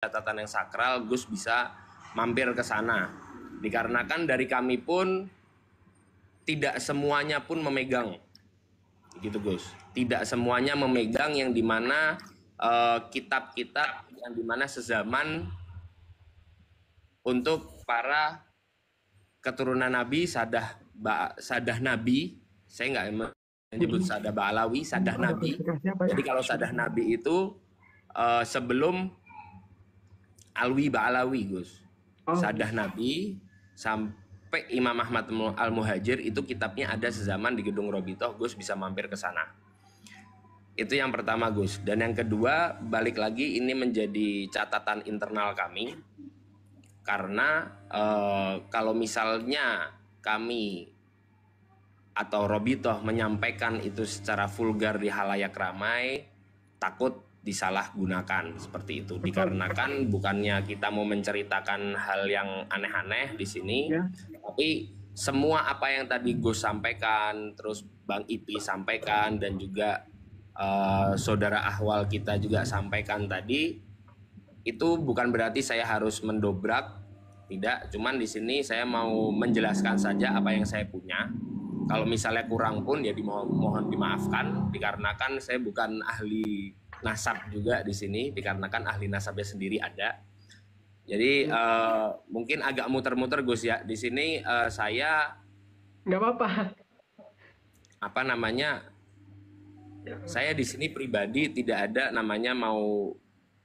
catatan yang sakral, Gus bisa mampir ke sana. Dikarenakan dari kami pun tidak semuanya pun memegang, gitu Gus. Tidak semuanya memegang yang dimana kitab-kitab yang dimana sezaman untuk para keturunan Nabi, sadah Nabi. Saya nggak menyebut sadah Ba'alawi, sadah Nabi. Jadi kalau sadah Nabi itu sebelum Alwi Ba'alawi, Gus. Sadah Nabi sampai Imam Ahmad Al-Muhajir itu kitabnya ada sezaman di Gedung Robitoh. Gus bisa mampir ke sana. Itu yang pertama, Gus. Dan yang kedua, balik lagi ini menjadi catatan internal kami. Karena kalau misalnya kami atau Robitoh menyampaikan itu secara vulgar di halayak ramai, takut disalahgunakan seperti itu. Dikarenakan bukannya kita mau menceritakan hal yang aneh-aneh di sini, tapi semua apa yang tadi Gus sampaikan, terus Bang Ipi sampaikan, dan juga saudara Ahwal kita juga sampaikan tadi, itu bukan berarti saya harus mendobrak, tidak. Cuman di sini saya mau menjelaskan saja apa yang saya punya. Kalau misalnya kurang pun ya mohon dimaafkan, dikarenakan saya bukan ahli nasab juga di sini, dikarenakan ahli nasabnya sendiri ada. Jadi mungkin agak muter-muter Gus ya. Di sini saya nggak apa-apa. Apa namanya? Saya di sini pribadi tidak ada namanya mau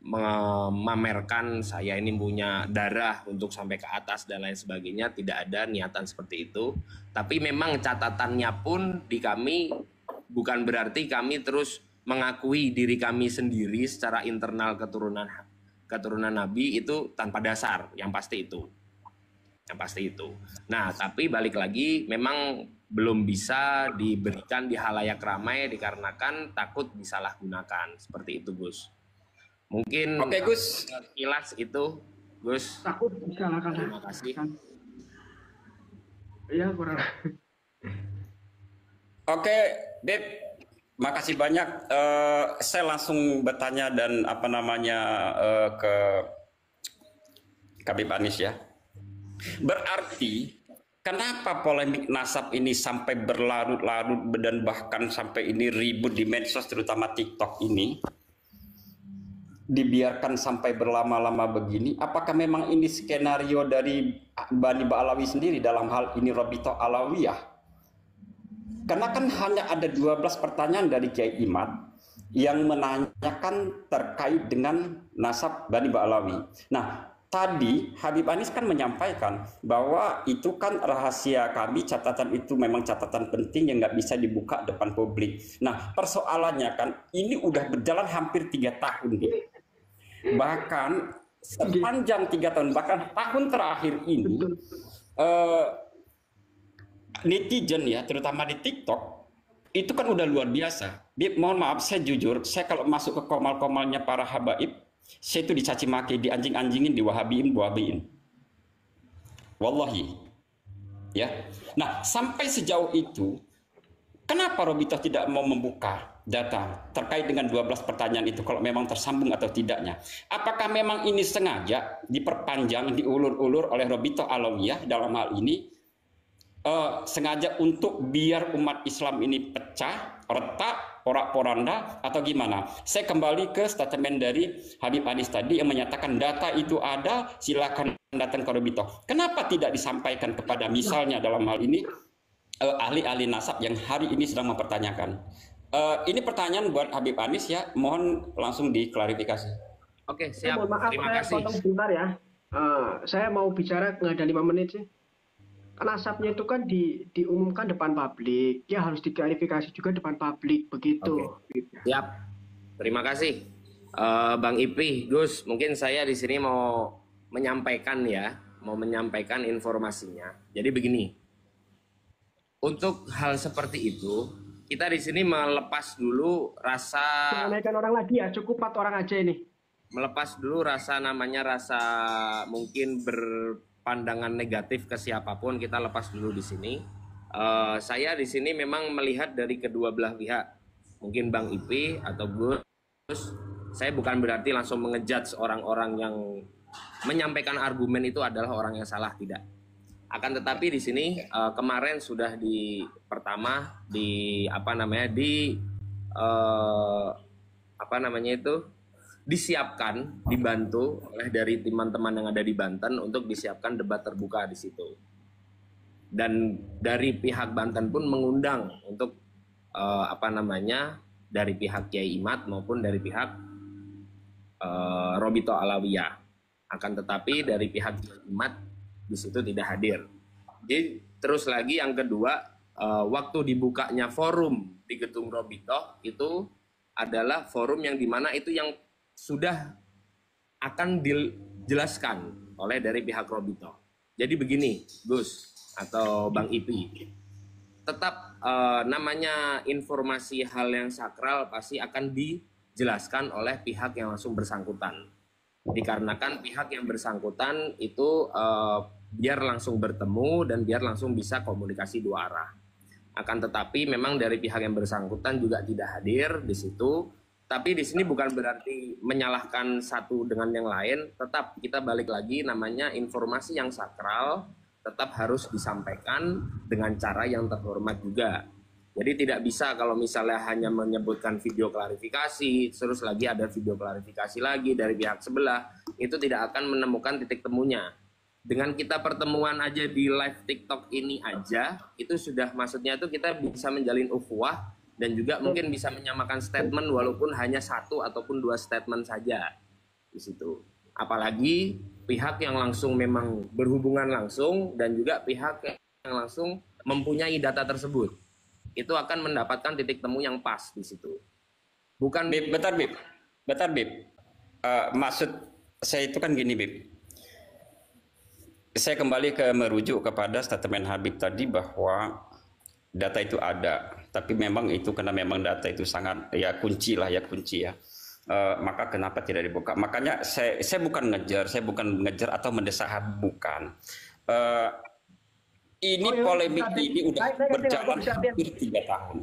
memamerkan saya ini punya darah untuk sampai ke atas dan lain sebagainya, tidak ada niatan seperti itu. Tapi memang catatannya pun di kami bukan berarti kami terus mengakui diri kami sendiri secara internal keturunan Nabi itu tanpa dasar, yang pasti itu. Nah, tapi balik lagi memang belum bisa diberikan di halayak ramai dikarenakan takut disalahgunakan, seperti itu Gus. Mungkin Oke, Gus. Kilas itu, Gus. Takut disalahkan. Terima kasih. Iya, kurang. Oke, Dep. Makasih banyak. Saya langsung bertanya dan ke Habib Anis ya. Berarti kenapa polemik nasab ini sampai berlarut-larut dan bahkan sampai ini ribut di medsos terutama TikTok ini dibiarkan sampai berlama-lama begini? Apakah memang ini skenario dari Bani Ba'alawi sendiri dalam hal ini Robitoh Alawiyah? Karena kan hanya ada 12 pertanyaan dari Kiai Imad yang menanyakan terkait dengan nasab Bani Ba'alawi. Nah, tadi Habib Anis kan menyampaikan bahwa itu kan rahasia kami, catatan itu memang catatan penting yang nggak bisa dibuka depan publik. Nah, persoalannya kan ini udah berjalan hampir 3 tahun nih. Bahkan sepanjang 3 tahun, bahkan tahun terakhir ini netizen ya, terutama di TikTok itu kan udah luar biasa. Mohon maaf, saya jujur, saya kalau masuk ke komal-komalnya para habaib, saya itu dicaci maki, dianjing-anjingin, diwahabiin. Wallahi. Ya. Nah, sampai sejauh itu, kenapa Robitoh tidak mau membuka data terkait dengan 12 pertanyaan itu kalau memang tersambung atau tidaknya? Apakah memang ini sengaja diperpanjang, diulur-ulur oleh Robitoh Alawiyah dalam hal ini? Sengaja untuk biar umat Islam ini pecah, retak, porak-poranda, atau gimana? Saya kembali ke statement dari Habib Anis tadi yang menyatakan data itu ada, silakan datang ke Robitoh. Kenapa tidak disampaikan kepada misalnya dalam hal ini ahli-ahli nasab yang hari ini sedang mempertanyakan? Ini pertanyaan buat Habib Anis ya, mohon langsung diklarifikasi. Oke, siap. Mohon maaf, Terima saya kasih. potong sebentar ya. Saya mau bicara nggak ada 5 menit sih. Nasabnya itu kan diumumkan depan publik, ya harus diklarifikasi juga depan publik, begitu. Siap. Terima kasih, Bang Ipi, Gus. Mungkin saya di sini mau menyampaikan informasinya. Jadi begini, untuk hal seperti itu kita di sini melepas dulu rasa. Menaikkan orang lagi ya, cukup 4 orang aja ini. Melepas dulu rasa mungkin pandangan negatif ke siapapun, kita lepas dulu di sini. Saya di sini memang melihat dari kedua belah pihak. Mungkin Bang Ipi atau Gus Saya bukan berarti langsung mengejudge orang-orang yang menyampaikan argumen itu adalah orang yang salah, tidak. Akan tetapi di sini kemarin sudah disiapkan, dibantu oleh dari teman-teman yang ada di Banten untuk disiapkan debat terbuka di situ. Dan dari pihak Banten pun mengundang untuk dari pihak Kiai Imad maupun dari pihak Robito Alawiyah. Akan tetapi dari pihak Kiai Imad di situ tidak hadir. Jadi terus lagi yang kedua, waktu dibukanya forum di Gedung Robito itu adalah forum yang dimana itu yang sudah akan dijelaskan oleh dari pihak Robito. Jadi begini, Gus atau Bang Ipi, tetap namanya informasi hal yang sakral pasti akan dijelaskan oleh pihak yang langsung bersangkutan. Dikarenakan pihak yang bersangkutan itu biar langsung bertemu dan biar langsung bisa komunikasi dua arah. Akan tetapi memang dari pihak yang bersangkutan juga tidak hadir di situ. Tapi di sini bukan berarti menyalahkan satu dengan yang lain, tetap kita balik lagi namanya informasi yang sakral tetap harus disampaikan dengan cara yang terhormat juga. Jadi tidak bisa kalau misalnya hanya menyebutkan video klarifikasi, terus lagi ada video klarifikasi lagi dari pihak sebelah, itu tidak akan menemukan titik temunya. Dengan kita pertemuan aja di live TikTok ini aja, itu sudah maksudnya itu kita bisa menjalin ukhuwah dan juga mungkin bisa menyamakan statement walaupun hanya satu ataupun dua statement saja di situ. Apalagi pihak yang langsung memang berhubungan langsung dan juga pihak yang langsung mempunyai data tersebut, itu akan mendapatkan titik temu yang pas di situ. Bukan Bib, bentar Bib. Maksud saya itu kan gini Bib. Saya kembali merujuk kepada statement Habib tadi bahwa data itu ada, tapi memang itu karena memang data itu sangat kunci ya. Maka kenapa tidak dibuka? Makanya saya bukan ngejar atau mendesak Habib, bukan. Ini polemik ini udah berjalan hampir 3 tahun.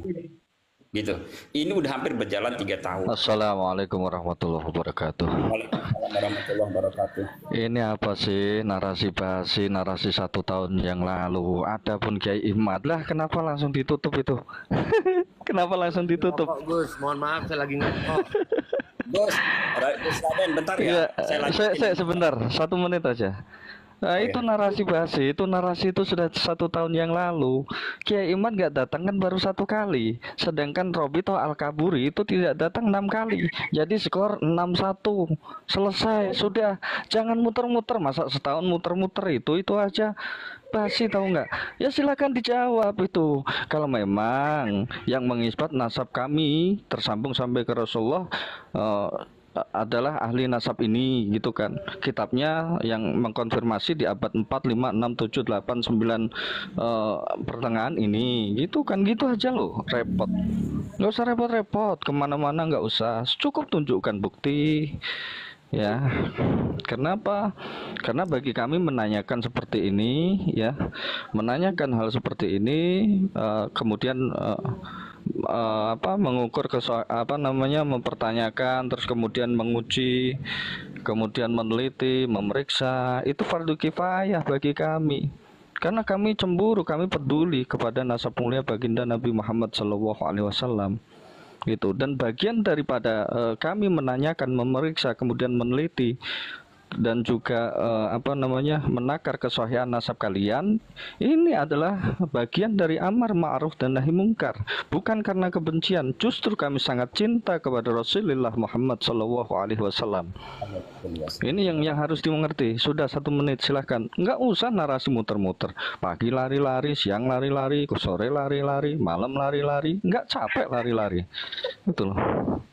Gitu. Ini udah hampir berjalan 3 tahun. Assalamualaikum warahmatullahi wabarakatuh. Waalaikumsalam warahmatullahi wabarakatuh. Ini apa sih narasi basi, narasi 1 tahun yang lalu? Adapun Kiai Imad lah, kenapa langsung ditutup itu? Kenapa langsung ditutup? Gus, mohon maaf saya lagi ngokok. Gus, Raden, bentar ya. Saya sebentar, 1 menit aja. Nah, itu narasi basi, itu narasi itu sudah 1 tahun yang lalu. Kiai Imad nggak datang kan baru 1 kali, sedangkan Robito Al-Kaburi itu tidak datang 6 kali. Jadi skor 6-1, selesai sudah. Jangan muter-muter, masa setahun muter-muter itu aja basi, tahu nggak? Ya silakan dijawab itu. Kalau memang yang mengisbat nasab kami tersambung sampai ke Rasulullah adalah ahli nasab ini gitu kan, kitabnya yang mengkonfirmasi di abad 4, 5, 6, 7, 8, 9 pertengahan ini gitu kan, gitu aja loh, repot. Nggak usah repot-repot kemana-mana, nggak usah, cukup tunjukkan bukti ya. Kenapa? Karena bagi kami menanyakan seperti ini ya, menanyakan hal seperti ini kemudian mengukur mempertanyakan, terus kemudian menguji, kemudian meneliti, memeriksa, itu fardu kifayah bagi kami. Karena kami cemburu, kami peduli kepada nasab mulia baginda Nabi Muhammad SAW. Gitu. Dan bagian daripada kami menanyakan, memeriksa, kemudian meneliti dan juga menakar kesahihan nasab kalian, ini adalah bagian dari amar ma'ruf dan nahi mungkar, bukan karena kebencian. Justru kami sangat cinta kepada Rasulullah Muhammad SAW. Ini yang harus dimengerti. Sudah 1 menit, silahkan. Nggak usah narasi muter-muter, pagi lari-lari, siang lari-lari, sore lari-lari, malam lari-lari, nggak capek lari-lari. Betul.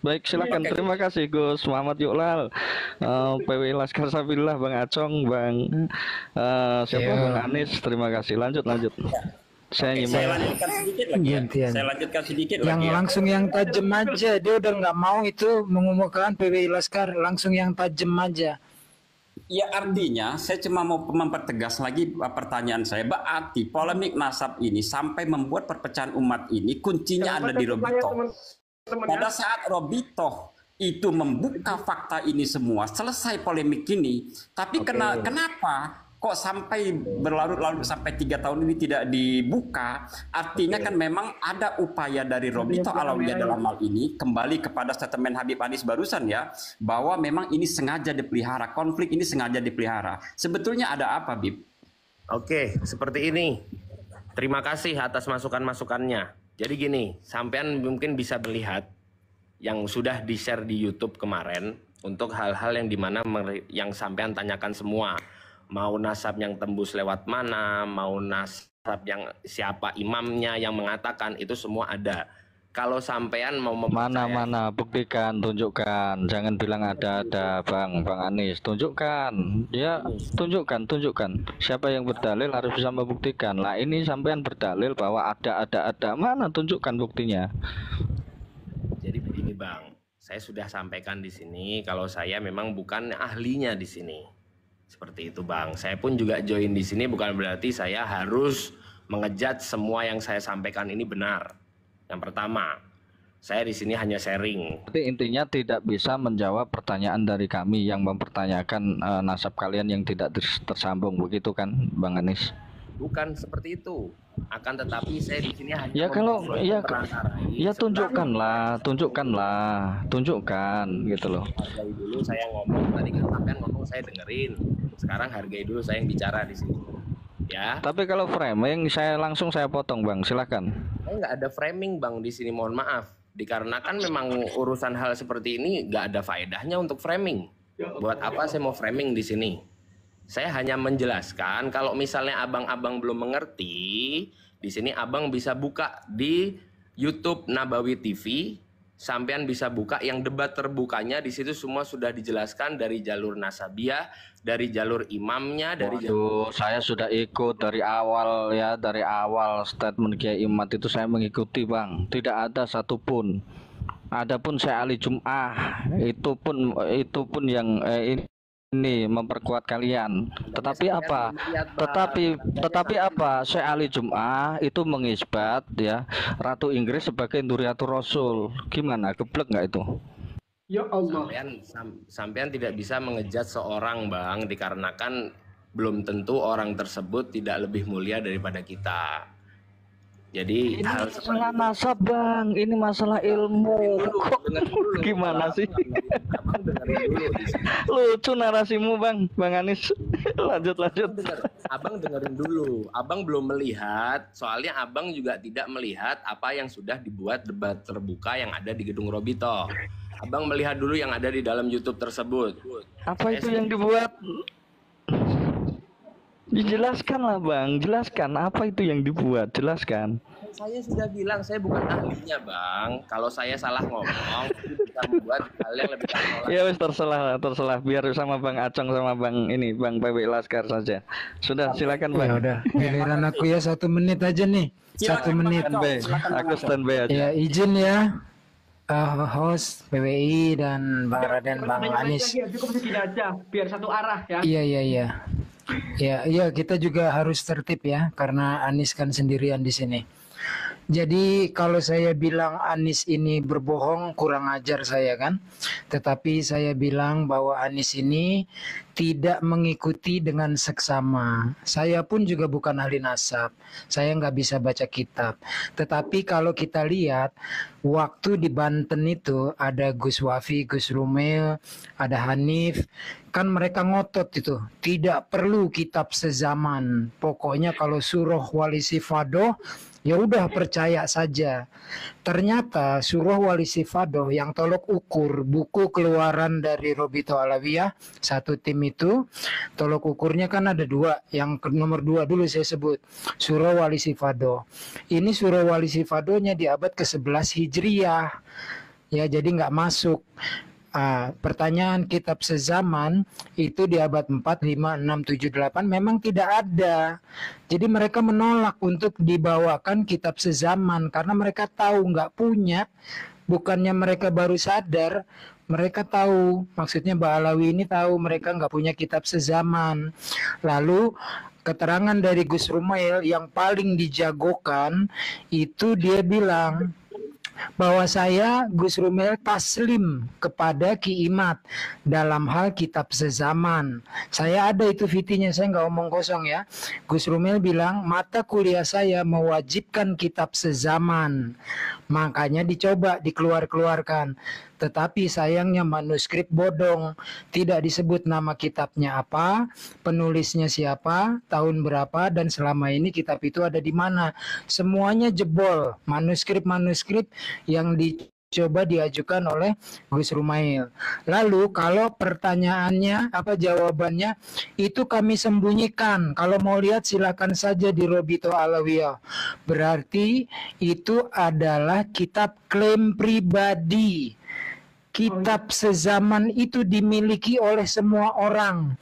Baik, silahkan. Terima kasih Gus Muhammad Yuklal, PWI Laskar Sabilillah, Bang Acong, Bang Bang Anis. Terima kasih. Lanjut. Saya lanjutkan sedikit yang lagi. Langsung yang tajam aja, dia udah nggak mau itu mengumumkan PWI Laskar, langsung yang tajam aja. Ya, artinya saya cuma mau mempertegas lagi pertanyaan saya. Berarti polemik nasab ini sampai membuat perpecahan umat ini kuncinya ada di Robito. Pada saat Robito itu membuka fakta ini semua, selesai polemik ini. Tapi kenapa kok sampai berlarut-larut sampai 3 tahun ini tidak dibuka? Artinya kan memang ada upaya dari Robito Alawiyah dalam hal ini, kembali kepada statement Habib Anies barusan ya, bahwa memang ini sengaja dipelihara, konflik ini sengaja dipelihara. Sebetulnya ada apa, Bib? Oke, seperti ini. Terima kasih atas masukan-masukannya. Jadi gini, sampean mungkin bisa melihat yang sudah di-share di YouTube kemarin untuk hal-hal yang dimana yang sampean tanyakan semua. Mau nasab yang tembus lewat mana, mau nasab yang siapa imamnya yang mengatakan, itu semua ada. Kalau sampean mau mana buktikan, tunjukkan, jangan bilang ada Bang Anies, tunjukkan ya, tunjukkan siapa yang berdalil harus bisa membuktikan. Lah ini sampean berdalil bahwa ada, mana tunjukkan buktinya. Jadi begini Bang, saya sudah sampaikan di sini kalau saya memang bukan ahlinya di sini. Seperti itu Bang. Saya pun juga join di sini bukan berarti saya harus mengejat semua yang saya sampaikan ini benar. Yang pertama, saya di sini hanya sharing. Jadi intinya tidak bisa menjawab pertanyaan dari kami yang mempertanyakan nasab kalian yang tidak tersambung, begitu kan Bang Anies? Bukan seperti itu. Akan tetapi saya di sini hanya tunjukkan gitu loh. Hargai dulu saya ngomong, tadi kan sampean ngomong saya dengerin. Sekarang hargai dulu saya yang bicara di sini. Ya. Tapi kalau framing saya potong Bang, silakan. Nggak ada framing Bang di sini, mohon maaf. Dikarenakan memang urusan hal seperti ini nggak ada faedahnya untuk framing. Buat apa saya mau framing di sini? Saya hanya menjelaskan kalau misalnya abang-abang belum mengerti, di sini abang bisa buka di YouTube Nabawi TV, sampean bisa buka yang debat terbukanya di situ semua sudah dijelaskan dari jalur nasabiyah, dari jalur imamnya, dari jalur... Saya sudah ikut dari awal ya, dari awal statement Kiai Imad itu saya mengikuti Bang, tidak ada satupun. Adapun saya ahli Jum'ah, itu pun yang ini memperkuat kalian. Tetapi apa? Tetapi apa? Syekh Ali Jum'ah itu mengisbat ya Ratu Inggris sebagai Nuriyatul Rasul. Gimana? Geblek nggak itu? Ya Allah. Sampean tidak bisa mengejat seorang Bang, dikarenakan belum tentu orang tersebut tidak lebih mulia daripada kita. Jadi ini masalah nasab Bang, ini masalah ilmu. Gimana sih? Abang dengerin dulu. Lucu narasimu Bang Anies. Lanjut. Abang dengerin dulu. Abang belum melihat, soalnya abang juga tidak melihat apa yang sudah dibuat debat terbuka yang ada di Gedung Robito. Abang melihat dulu yang ada di dalam YouTube tersebut. Apa itu yang dibuat? Dijelaskan lah Bang, jelaskan apa itu yang dibuat, jelaskan. Saya sudah bilang saya bukan ahlinya Bang. Kalau saya salah ngomong, bisa membuat hal yang lebih salah. Ya wes terserah, biar sama Bang Acong sama Bang PW Laskar saja. Sudah silakan Bang. Ya udah, giliran aku ya 1 menit aja nih. 1 menit. Aku standby aja. Ya izin ya. Host PWI dan Bang Raden, Bang Anies. Cukup segini aja, biar satu arah ya. Iya. Ya, kita juga harus tertib ya, karena Anies kan sendirian di sini. Jadi kalau saya bilang Anies ini berbohong, kurang ajar saya kan. Tetapi saya bilang bahwa Anies ini tidak mengikuti dengan seksama. Saya pun juga bukan ahli nasab. Saya nggak bisa baca kitab. Tetapi kalau kita lihat, waktu di Banten itu ada Gus Wafi, Gus Rumel, ada Hanif. Kan mereka ngotot itu. Tidak perlu kitab sezaman. Pokoknya kalau surah Wali Sifadoh, ya udah percaya saja. Ternyata surah Wali Sifadoh yang tolok ukur buku keluaran dari Robito Alawiyah, satu tim itu tolok ukurnya kan ada 2. Yang nomor 2 dulu saya sebut, surah Wali Sifadoh. Ini surah Wali Sifadohnya di abad ke-11 Hijriyah. Ya jadi nggak masuk. Pertanyaan kitab sezaman itu di abad 4, 5, 6, 7, 8 memang tidak ada. Jadi mereka menolak untuk dibawakan kitab sezaman karena mereka tahu nggak punya. Bukannya mereka baru sadar, mereka tahu. Maksudnya Mbak Alawi ini tahu mereka nggak punya kitab sezaman. Lalu keterangan dari Gus Rumail yang paling dijagokan itu dia bilang bahwa saya Gus Rumel taslim kepada Ki Imat dalam hal kitab sezaman. Saya ada itu VT-nya, saya nggak omong kosong ya. Gus Rumel bilang mata kuliah saya mewajibkan kitab sezaman, makanya dicoba dikeluarkan. Tetapi sayangnya manuskrip bodong, tidak disebut nama kitabnya apa, penulisnya siapa, tahun berapa, dan selama ini kitab itu ada di mana. Semuanya jebol, manuskrip-manuskrip yang dicoba diajukan oleh Gus Rumail. Lalu kalau pertanyaannya apa jawabannya, itu kami sembunyikan. Kalau mau lihat silakan saja di Robito Alawiyah. Berarti itu adalah kitab klaim pribadi. Kitab sezaman itu dimiliki oleh semua orang.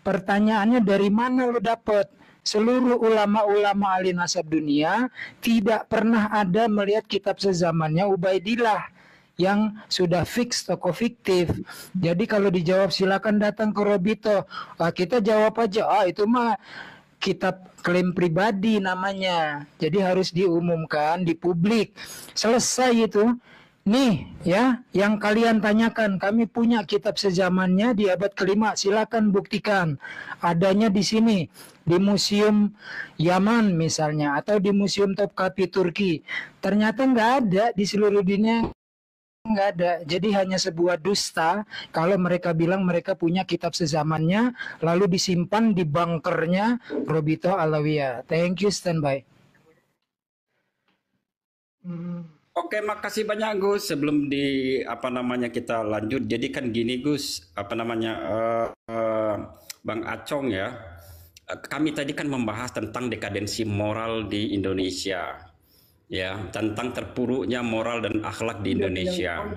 Pertanyaannya dari mana lo dapet? Seluruh ulama-ulama ahli nasab dunia tidak pernah ada melihat kitab sezamannya Ubaidillah yang sudah fix tokoh fiktif. Jadi kalau dijawab silakan datang ke Robito. Kita jawab aja, itu mah kitab klaim pribadi namanya. Jadi harus diumumkan di publik. Selesai itu. Nih ya, yang kalian tanyakan, kami punya kitab sezamannya di abad kelima, silakan buktikan. Adanya di sini, di Museum Yaman misalnya, atau di Museum Topkapi Turki. Ternyata nggak ada di seluruh dunia, nggak ada. Jadi hanya sebuah dusta kalau mereka bilang mereka punya kitab sezamannya, lalu disimpan di bunkernya Robito Alawiyah. Thank you, standby. Oke, makasih banyak Gus. Sebelum kita lanjut, jadi kan gini Gus, Bang Acong ya. Kami tadi kan membahas tentang dekadensi moral di Indonesia, ya, tentang terpuruknya moral dan akhlak di Indonesia.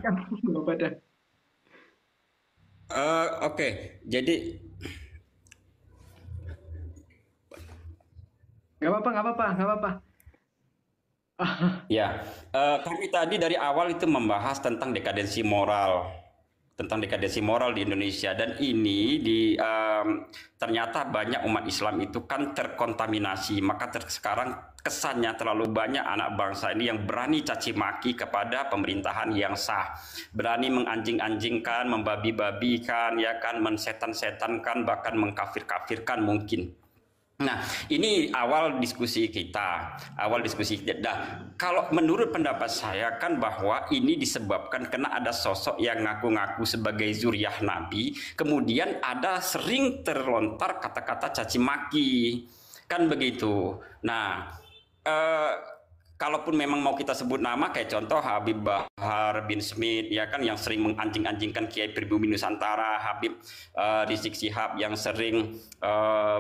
Oke, jadi nggak apa-apa. Ya, kami tadi dari awal itu membahas tentang dekadensi moral di Indonesia, dan ini ternyata banyak umat Islam itu kan terkontaminasi, maka sekarang kesannya terlalu banyak anak bangsa ini yang berani caci maki kepada pemerintahan yang sah, berani menganjing-anjingkan, membabi-babikan, ya kan, mensetan-setankan, bahkan mengkafir-kafirkan mungkin. Nah, ini awal diskusi kita. Nah, kalau menurut pendapat saya kan bahwa ini disebabkan karena ada sosok yang ngaku-ngaku sebagai zuriyah Nabi, kemudian ada sering terlontar kata-kata caci maki, kan begitu. Nah, kalaupun memang mau kita sebut nama, kayak contoh Habib Bahar bin Smith, ya kan, yang sering menganjing-anjingkan Kiai Pribumi Nusantara, Habib Rizik Syihab yang sering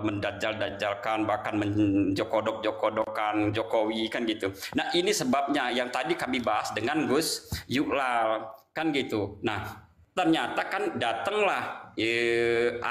mendajjal-dajjalkan, bahkan menjokodok-jokodokan Jokowi, kan gitu. Nah, ini sebabnya yang tadi kami bahas dengan Gus Yuklal, kan gitu. Nah, ternyata kan datanglah Habib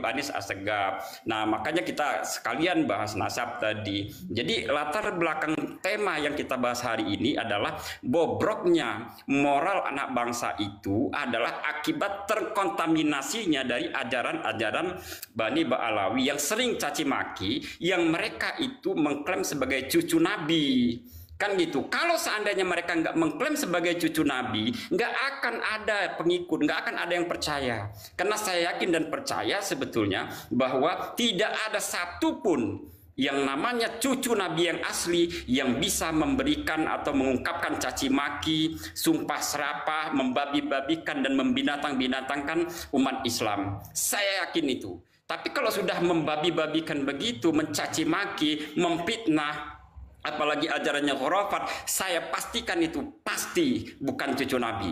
Anis Assegaf. Nah, makanya kita sekalian bahas nasab tadi. Jadi latar belakang tema yang kita bahas hari ini adalah bobroknya moral anak bangsa itu adalah akibat terkontaminasinya dari ajaran-ajaran Bani Ba'alawi yang sering caci maki, yang mereka itu mengklaim sebagai cucu Nabi. Kan gitu. Kalau seandainya mereka nggak mengklaim sebagai cucu Nabi, nggak akan ada pengikut, nggak akan ada yang percaya. Karena saya yakin dan percaya sebetulnya bahwa tidak ada satupun yang namanya cucu Nabi yang asli yang bisa memberikan atau mengungkapkan caci maki, sumpah serapah, membabi-babikan dan membinatang-binatangkan umat Islam. Saya yakin itu. Tapi kalau sudah membabi-babikan begitu, mencaci maki, memfitnah, apalagi ajarannya khurafat, saya pastikan itu pasti bukan cucu Nabi.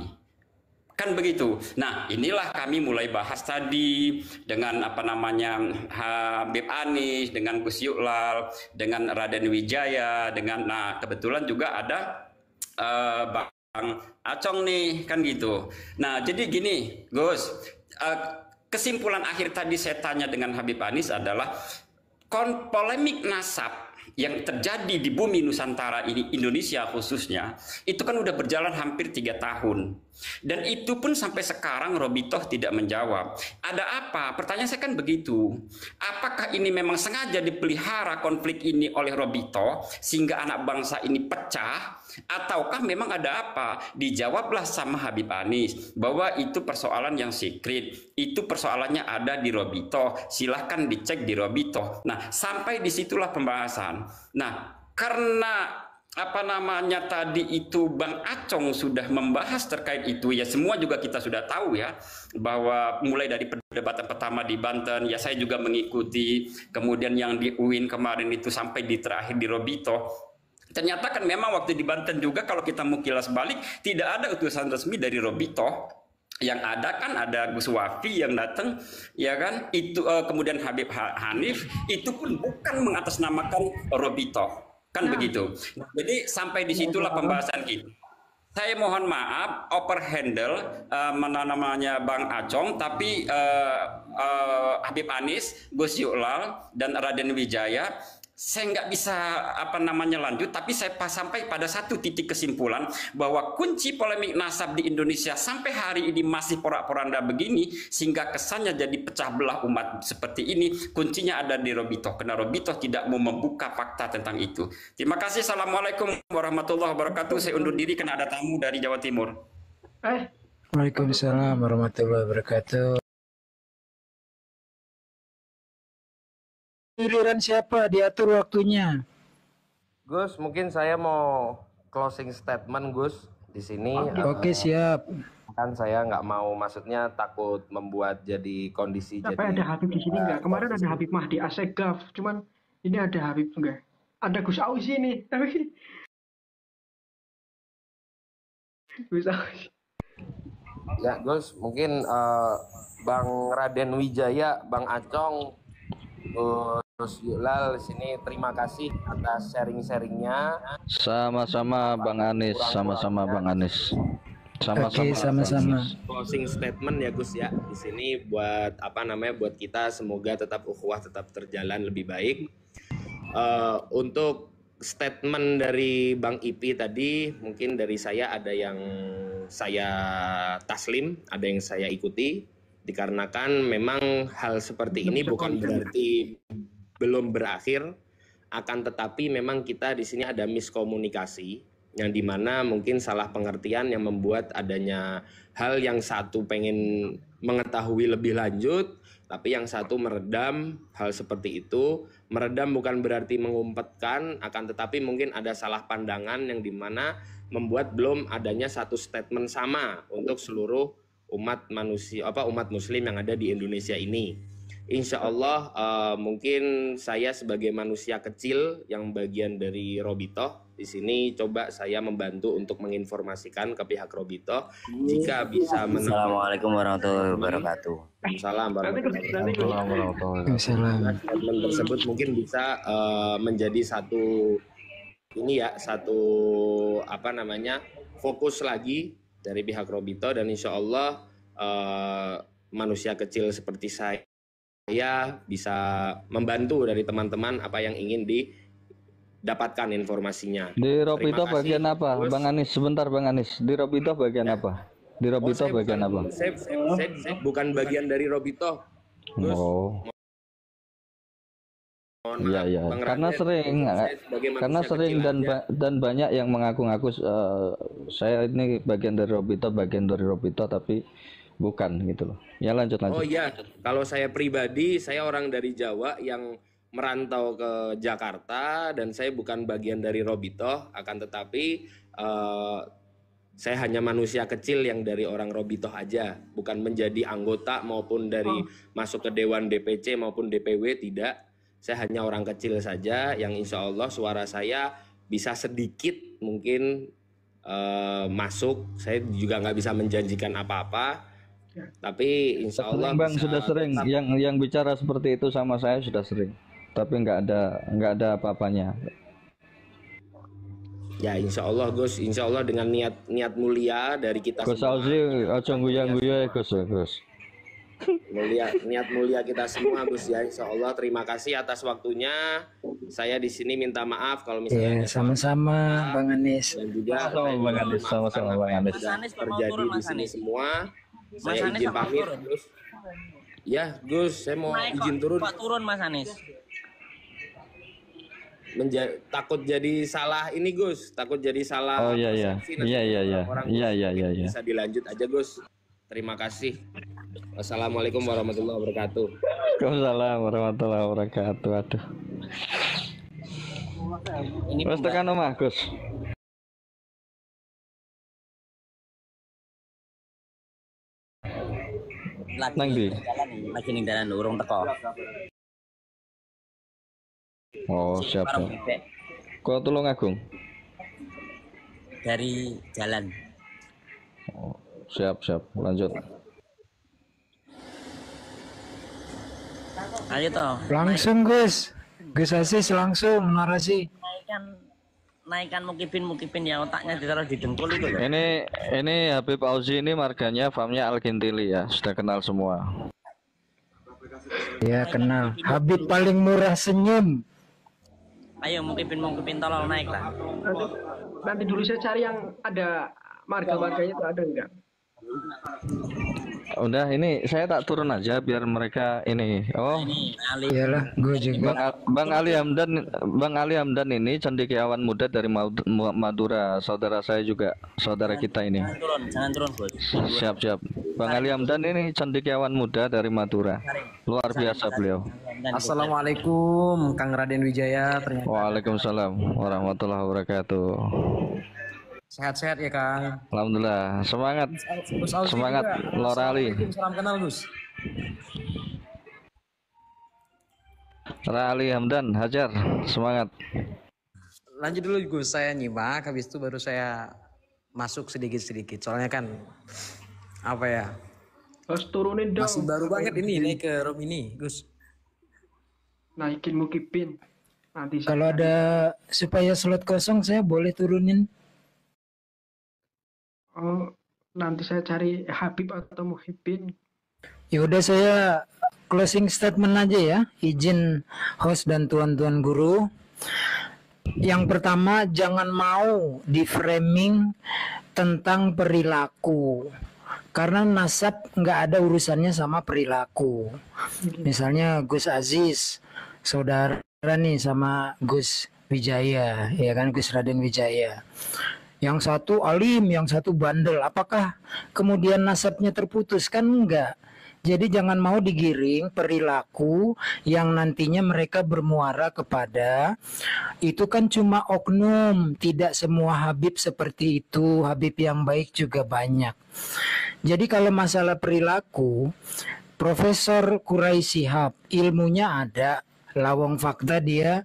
Kan begitu. Nah, inilah kami mulai bahas tadi dengan Habib Anis, dengan Gus Yuklal, dengan Raden Wijaya, kebetulan juga ada Bang Acong nih, kan gitu. Nah, jadi gini, Gus, kesimpulan akhir tadi saya tanya dengan Habib Anis adalah polemik nasab yang terjadi di bumi Nusantara ini, Indonesia khususnya, itu kan udah berjalan hampir 3 tahun. Dan itu pun sampai sekarang Robitoh tidak menjawab. Ada apa? Pertanyaan saya kan begitu. Apakah ini memang sengaja dipelihara konflik ini oleh Robitoh sehingga anak bangsa ini pecah? Ataukah memang ada apa? Dijawablah sama Habib Anies bahwa itu persoalan yang secret. Itu persoalannya ada di Robitoh. Silahkan dicek di Robitoh. Nah, sampai disitulah pembahasan. Nah, karena tadi itu Bang Acong sudah membahas terkait itu, ya semua juga kita sudah tahu ya, bahwa mulai dari perdebatan pertama di Banten, ya saya juga mengikuti, kemudian yang di UIN kemarin itu sampai di terakhir di Robitoh. Ternyata kan memang waktu di Banten juga kalau kita mau kilas balik, tidak ada utusan resmi dari Robitoh. Yang ada kan ada Gus Wafi yang datang, ya kan, itu kemudian Habib Hanif, itu pun bukan mengatasnamakan Robitoh. Kan begitu. Jadi sampai disitulah pembahasan kita. Saya mohon maaf, overhandle namanya Bang Acong, tapi Habib Anies, Gus Yulal, dan Raden Wijaya, saya nggak bisa lanjut, tapi saya sampai pada satu titik kesimpulan bahwa kunci polemik nasab di Indonesia sampai hari ini masih porak-poranda begini, sehingga kesannya jadi pecah belah umat seperti ini. Kuncinya ada di Robitoh, karena Robitoh tidak mau membuka fakta tentang itu. Terima kasih. Assalamualaikum warahmatullahi wabarakatuh. Saya undur diri karena ada tamu dari Jawa Timur. Waalaikumsalam warahmatullahi wabarakatuh. Giliran siapa? Diatur waktunya. Gus, mungkin saya mau closing statement, Gus, di sini. Oke, siap. Kan saya nggak mau, maksudnya takut membuat jadi kondisi Tapi jadi. ada Habib di sini nggak? Kemarin ada Habib Mahdi Assegaf, cuman ini ada Habib enggak? Ada Gus Auzi nih, tapi Gus Auzi. Ya, Gus, mungkin Bang Raden Wijaya, Bang Acong, Gus Yulal sini, terima kasih atas sharing-sharingnya. Sama-sama Bang Anies, sama-sama Bang Anies. Oke, sama-sama. Closing statement ya Gus ya. Di sini buat buat kita semoga tetap ukhuwah tetap terjalan lebih baik. Untuk statement dari Bang Ipi tadi, mungkin dari saya ada yang saya taslim, ada yang saya ikuti, dikarenakan memang hal seperti ini bukan berarti belum berakhir, akan tetapi memang kita di sini ada miskomunikasi yang dimana mungkin salah pengertian yang membuat adanya hal yang satu pengen mengetahui lebih lanjut, tapi yang satu meredam hal seperti itu. Meredam bukan berarti mengumpetkan, akan tetapi mungkin ada salah pandangan yang dimana membuat belum adanya satu statement sama untuk seluruh umat manusia, umat muslim yang ada di Indonesia ini. Insya Allah mungkin saya sebagai manusia kecil yang bagian dari Robitoh di sini coba saya membantu untuk menginformasikan ke pihak Robitoh jika bisa. Assalamualaikum warahmatullahi wabarakatuh. Assalamualaikum warahmatullahi wabarakatuh. Statement tersebut mungkin bisa menjadi satu fokus lagi dari pihak Robitoh, dan insya Allah manusia kecil seperti saya bisa membantu dari teman-teman apa yang ingin didapatkan informasinya. Di Robitoh bagian apa, Gus? Bang Anies, sebentar Bang Anies. Di Robitoh bagian apa? Di Robitoh bagian apa? Saya bukan bagian dari Robitoh. Iya. Karena sering dan banyak yang mengaku-ngaku saya ini bagian dari Robitoh, tapi bukan gitu loh. Ya lanjut. Oh iya, kalau saya pribadi, saya orang dari Jawa yang merantau ke Jakarta dan saya bukan bagian dari Robitoh, akan tetapi saya hanya manusia kecil yang dari orang Robitoh aja, bukan menjadi anggota maupun dari masuk ke Dewan DPC maupun DPW, tidak. Saya hanya orang kecil saja yang insya Allah suara saya bisa sedikit mungkin masuk. Saya juga nggak bisa menjanjikan apa-apa. Tapi insya Allah Bang sudah sering yang bicara seperti itu sama saya sudah sering, tapi nggak ada apa-apanya. Ya insya Allah Gus, insya Allah dengan niat mulia dari kita Gus semua. Auzi, aja guya Gus. Niat mulia kita semua Gus ya, insya Allah. Terima kasih atas waktunya. Saya di sini minta maaf kalau Iya, misalnya sama-sama Bang Anis. dan juga Sama-sama, Bang Anis. Sama-sama, Bang Anis. sudah terjadi di sini semua. Mas Saya Anis izin apa pamit. turun? Gus. Ya, Gus, saya mau Naik izin turun. kok turun Mas Anis. Takut jadi salah ini, Gus. Takut jadi salah. Oh iya iya. persepsi nanti Iya iya iya. orang-orang, Iya Gus. iya iya iya. Bisa dilanjut aja, Gus. Terima kasih. Wassalamualaikum warahmatullahi wabarakatuh. Waalaikumsalam warahmatullahi wabarakatuh. Aduh. Ini Wes tekan omah, Gus. lagi Nang ndi? jalan nih, lagi ning dalan urung teko. Oh, siap. Parang siap. bebek Kok Tulung Agung? dari jalan. Oh, siap siap. Lanjut. Ayo toh. Langsung Gus. Gus Aziz langsung narasi. Naikkan mukipin yang otaknya ditaruh di dengkul itu loh. Ini Habib Auzi ini marganya famnya Al-Kintili ya, sudah kenal semua. Ya kenal. Habib paling murah senyum. Ayo mukipin tolong naik lah. Nanti dulu saya cari yang ada marga-marganya itu ada enggak? Udah ini saya tak turun aja biar mereka ini. Oh, Ini Ali. Iyalah, gue juga. Bang Ali Hamdan ini cendekiawan muda dari Madura, saudara saya juga, saudara kita ini. Jangan turun Bos. Siap siap. Bang Ali Hamdan ini cendekiawan muda dari Madura. Luar biasa beliau. Assalamualaikum Kang Raden Wijaya. Ternyata Waalaikumsalam warahmatullahi wabarakatuh. sehat-sehat ya Kang. Alhamdulillah, semangat. Gus Auzi Semangat, juga. Lorali. Assalamualaikum, salam kenal Gus. Rali Hamdan, Hajar, semangat. Lanjut dulu Gus, saya nyimak, habis itu baru saya masuk sedikit-sedikit. Soalnya kan apa ya? Harus turunin dong. Masih baru banget ini naik ke room ini, Gus. Naikin mukipin. Nanti saya Kalau ada supaya slot kosong saya boleh turunin. Oh, nanti saya cari Habib atau Muhyiddin. Ya udah saya closing statement aja ya. Izin host dan tuan-tuan guru. Yang pertama, jangan mau di framing tentang perilaku. Karena nasab nggak ada urusannya sama perilaku. Misalnya Gus Aziz, saudara nih sama Gus Wijaya, ya kan, Gus Raden Wijaya. Yang satu alim, yang satu bandel. Apakah kemudian nasabnya terputus? Kan enggak. Jadi jangan mau digiring perilaku yang nantinya mereka bermuara kepada itu kan cuma oknum. Tidak semua Habib seperti itu. Habib yang baik juga banyak. Jadi kalau masalah perilaku, Profesor Quraish Shihab ilmunya ada. Lawang fakta dia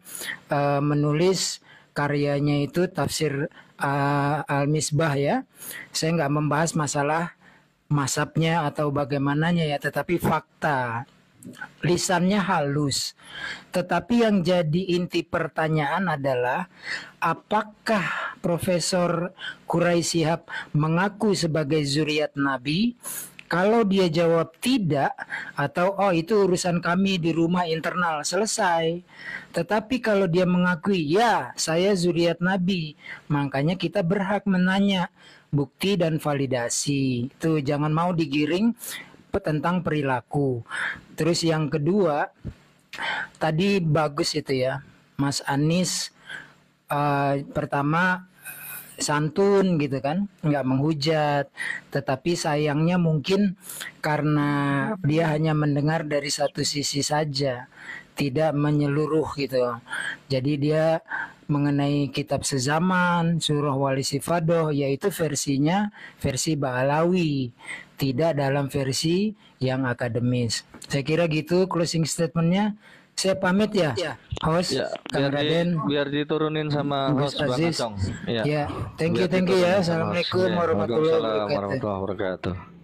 menulis karyanya itu tafsir Al-Misbah ya. Saya nggak membahas masalah masabnya atau bagaimananya ya, tetapi fakta. Lisannya halus. Tetapi yang jadi inti pertanyaan adalah apakah Profesor Quraish Shihab mengaku sebagai zuriat Nabi? Kalau dia jawab tidak atau oh itu urusan kami di rumah internal, selesai. Tetapi kalau dia mengakui ya saya zuriat Nabi, makanya kita berhak menanya bukti dan validasi. Itu jangan mau digiring tentang perilaku. Terus yang kedua, tadi bagus itu ya Mas Anis, pertama santun gitu kan, nggak menghujat, tetapi sayangnya mungkin karena dia hanya mendengar dari satu sisi saja, tidak menyeluruh gitu. Jadi dia mengenai kitab sezaman, surah Wali Sifadoh, yaitu versinya versi Ba'alawi, tidak dalam versi yang akademis. Saya kira gitu closing statementnya. Saya pamit ya, host, Ya, Kang Raden, biar diturunin sama Gus host Bang Aziz. Acong. Ya, thank you Biar ya. diturunin sama host. Assalamualaikum Ya, warahmatullahi Waalaikumsalam wabarakatuh. warahmatullahi wabarakatuh.